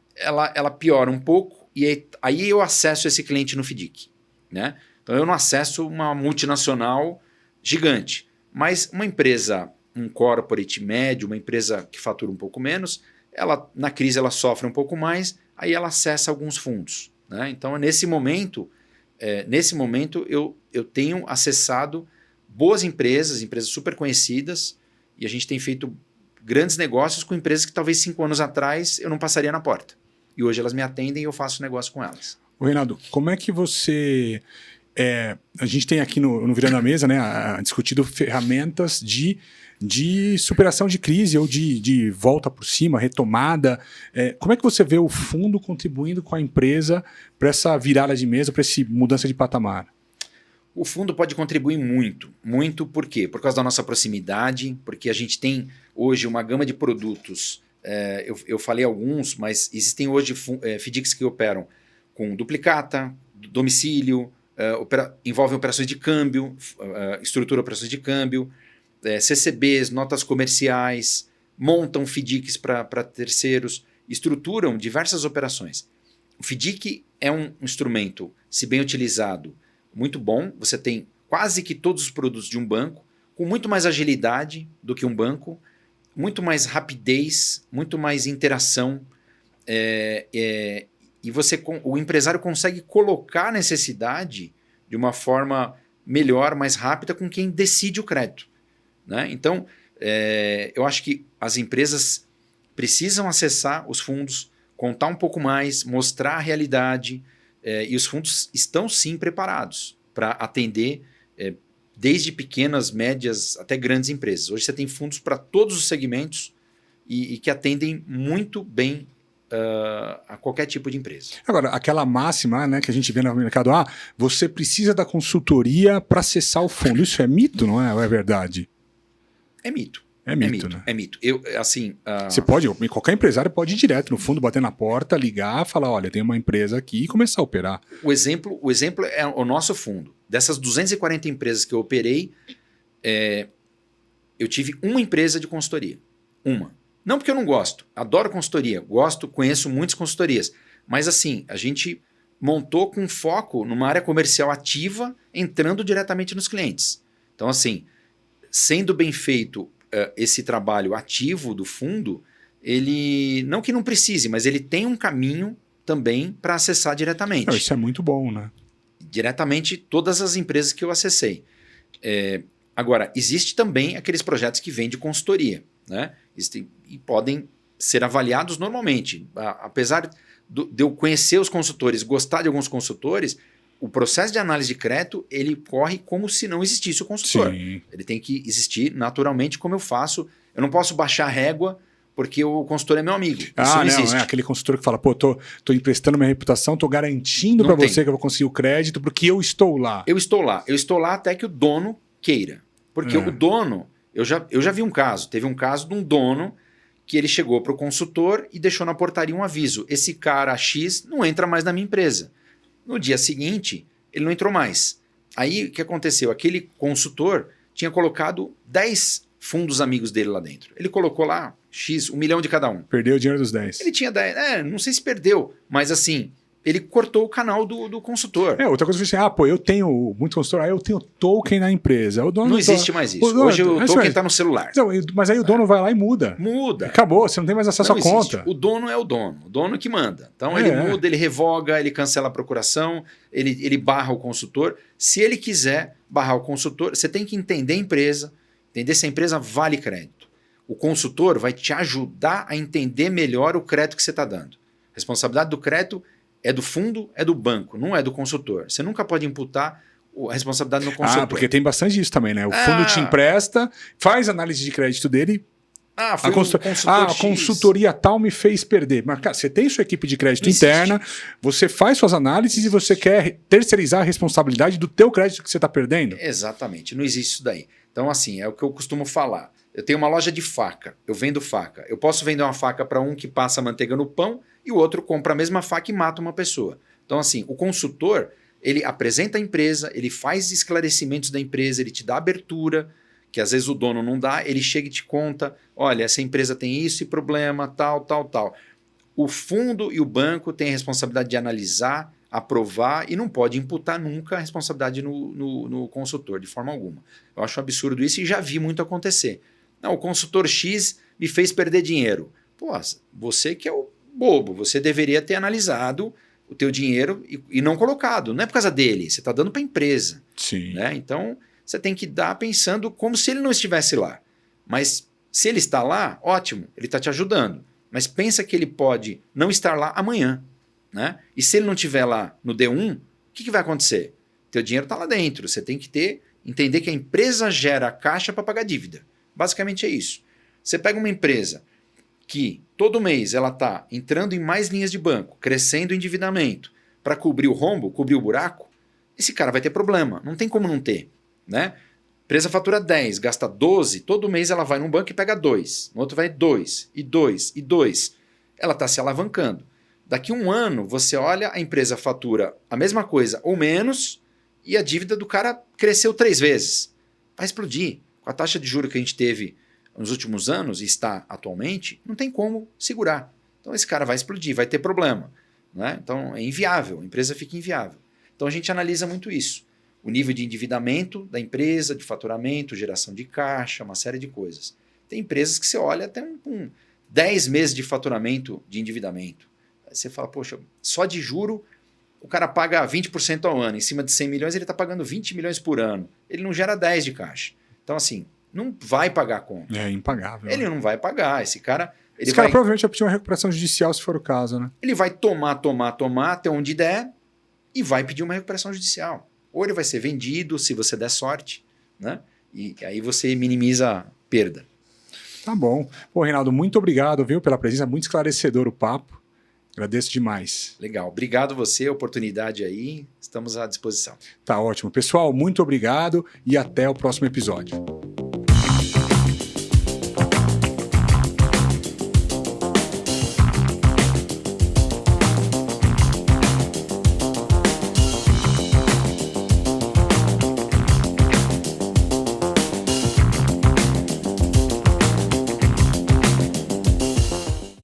piora um pouco e aí eu acesso esse cliente no FDIC, né? Então eu não acesso uma multinacional gigante, mas uma empresa, um corporate médio, uma empresa que fatura um pouco menos, na crise ela sofre um pouco mais, aí ela acessa alguns fundos, né? Então, nesse momento eu tenho acessado boas empresas super conhecidas, e a gente tem feito grandes negócios com empresas que talvez 5 anos atrás eu não passaria na porta. E hoje elas me atendem e eu faço negócio com elas. Ô, Reinaldo, como é que você... a gente tem aqui no Virando a Mesa, né, discutido ferramentas de superação de crise ou de volta por cima, retomada. Como é que você vê o fundo contribuindo com a empresa para essa virada de mesa, para essa mudança de patamar? O fundo pode contribuir muito. Muito por quê? Por causa da nossa proximidade, porque a gente tem hoje uma gama de produtos. Eu falei alguns, mas existem hoje FDICs que operam com duplicata, domicílio, envolvem operações de câmbio, estrutura operações de câmbio, CCBs, notas comerciais, montam FDICs para terceiros, estruturam diversas operações. O FDIC é um instrumento, se bem utilizado, muito bom. Você tem quase que todos os produtos de um banco, com muito mais agilidade do que um banco, muito mais rapidez, muito mais interação, e o empresário consegue colocar a necessidade de uma forma melhor, mais rápida, com quem decide o crédito, né? Então, eu acho que as empresas precisam acessar os fundos, contar um pouco mais, mostrar a realidade, e os fundos estão sim preparados para atender desde pequenas, médias até grandes empresas. Hoje você tem fundos para todos os segmentos e que atendem muito bem a qualquer tipo de empresa. Agora, aquela máxima, né, que a gente vê no mercado, você precisa da consultoria para acessar o fundo. Isso é mito, não é? Ou é verdade? É mito. É mito, né? É mito. Você pode, qualquer empresário pode ir direto no fundo, bater na porta, ligar, falar, olha, tem uma empresa aqui e começar a operar. O exemplo é o nosso fundo. Dessas 240 empresas que eu operei, eu tive uma empresa de consultoria. Uma. Não porque eu não gosto. Adoro consultoria. Gosto, conheço muitas consultorias. Mas assim, a gente montou com foco numa área comercial ativa, entrando diretamente nos clientes. Então assim, sendo bem feito esse trabalho ativo do fundo, ele, não que não precise, mas ele tem um caminho também para acessar diretamente. Isso é muito bom, né? Diretamente todas as empresas que eu acessei. Agora, existe também aqueles projetos que vêm de consultoria, né? E podem ser avaliados normalmente. Apesar de eu conhecer os consultores, gostar de alguns consultores, o processo de análise de crédito, ele corre como se não existisse o consultor. Sim. Ele tem que existir naturalmente como eu faço. Eu não posso baixar a régua porque o consultor é meu amigo. Isso não existe. É aquele consultor que fala, pô, tô emprestando minha reputação, tô garantindo para você que eu vou conseguir o crédito porque eu estou lá. Eu estou lá até que o dono queira. Porque o dono, eu já vi um caso, teve um caso de um dono que ele chegou para o consultor e deixou na portaria um aviso. Esse cara X não entra mais na minha empresa. No dia seguinte, ele não entrou mais. Aí, o que aconteceu? Aquele consultor tinha colocado 10 fundos amigos dele lá dentro. Ele colocou lá X, 1 milhão de cada um. Perdeu o dinheiro dos 10. Ele tinha 10, não sei se perdeu, mas assim, ele cortou o canal do consultor. Outra coisa que eu falei eu tenho muito consultor, eu tenho token na empresa. O dono não existe mais isso. Hoje o token está no celular. Mas aí o dono vai lá e muda. Muda. Acabou, você não tem mais acesso à conta. O dono é o dono que manda. Então ele muda, ele revoga, ele cancela a procuração, ele barra o consultor. Se ele quiser barrar o consultor, você tem que entender a empresa, entender se a empresa vale crédito. O consultor vai te ajudar a entender melhor o crédito que você está dando. A responsabilidade do crédito é do fundo, é do banco, não é do consultor. Você nunca pode imputar a responsabilidade no consultor. Porque tem bastante disso também, né? O fundo te empresta, faz análise de crédito dele. A consultoria tal me fez perder. Mas, cara, você tem sua equipe de crédito interna, você faz suas análises e você quer terceirizar a responsabilidade do teu crédito que você está perdendo? Exatamente, não existe isso daí. Então, assim, é o que eu costumo falar. Eu tenho uma loja de faca, eu vendo faca. Eu posso vender uma faca para um que passa manteiga no pão e o outro compra a mesma faca e mata uma pessoa. Então, assim, o consultor, ele apresenta a empresa, ele faz esclarecimentos da empresa, ele te dá abertura, que às vezes o dono não dá, ele chega e te conta, olha, essa empresa tem isso e problema, tal. O fundo e o banco têm a responsabilidade de analisar, aprovar e não pode imputar nunca a responsabilidade no consultor, de forma alguma. Eu acho um absurdo isso e já vi muito acontecer. Não, o consultor X me fez perder dinheiro. Pô, você que é o bobo, você deveria ter analisado o teu dinheiro e não colocado. Não é por causa dele, você está dando para a empresa. Sim. Né? Então, você tem que dar pensando como se ele não estivesse lá. Mas se ele está lá, ótimo, ele está te ajudando. Mas pensa que ele pode não estar lá amanhã. Né? E se ele não estiver lá no D1, o que vai acontecer? Teu dinheiro está lá dentro. Você tem que entender que a empresa gera caixa para pagar dívida. Basicamente é isso. Você pega uma empresa que todo mês ela está entrando em mais linhas de banco, crescendo o endividamento para cobrir o rombo, cobrir o buraco, esse cara vai ter problema. Não tem como não ter. Né? Empresa fatura 10, gasta 12, todo mês ela vai num banco e pega 2, no outro vai 2, e 2, e 2. Ela está se alavancando. Daqui a um ano, você olha, a empresa fatura a mesma coisa ou menos e a dívida do cara cresceu 3 vezes. Vai explodir. Com a taxa de juros que a gente teve nos últimos anos e está atualmente, não tem como segurar. Então esse cara vai explodir, vai ter problema. Né? Então é inviável, a empresa fica inviável. Então a gente analisa muito isso. O nível de endividamento da empresa, de faturamento, geração de caixa, uma série de coisas. Tem empresas que você olha até com 10 meses de faturamento de endividamento. Aí você fala, poxa, só de juro o cara paga 20% ao ano. Em cima de 100 milhões ele está pagando 20 milhões por ano. Ele não gera 10 de caixa. Então assim, não vai pagar a conta. É impagável. Ele não vai pagar. Esse cara provavelmente vai pedir uma recuperação judicial se for o caso, né? Ele vai tomar até onde der e vai pedir uma recuperação judicial. Ou ele vai ser vendido, se você der sorte, né? E aí você minimiza a perda. Tá bom. Pô, Reinaldo, muito obrigado, viu, pela presença, muito esclarecedor o papo. Agradeço demais. Legal. Obrigado você, oportunidade aí. Estamos à disposição. Tá ótimo. Pessoal, muito obrigado e até o próximo episódio.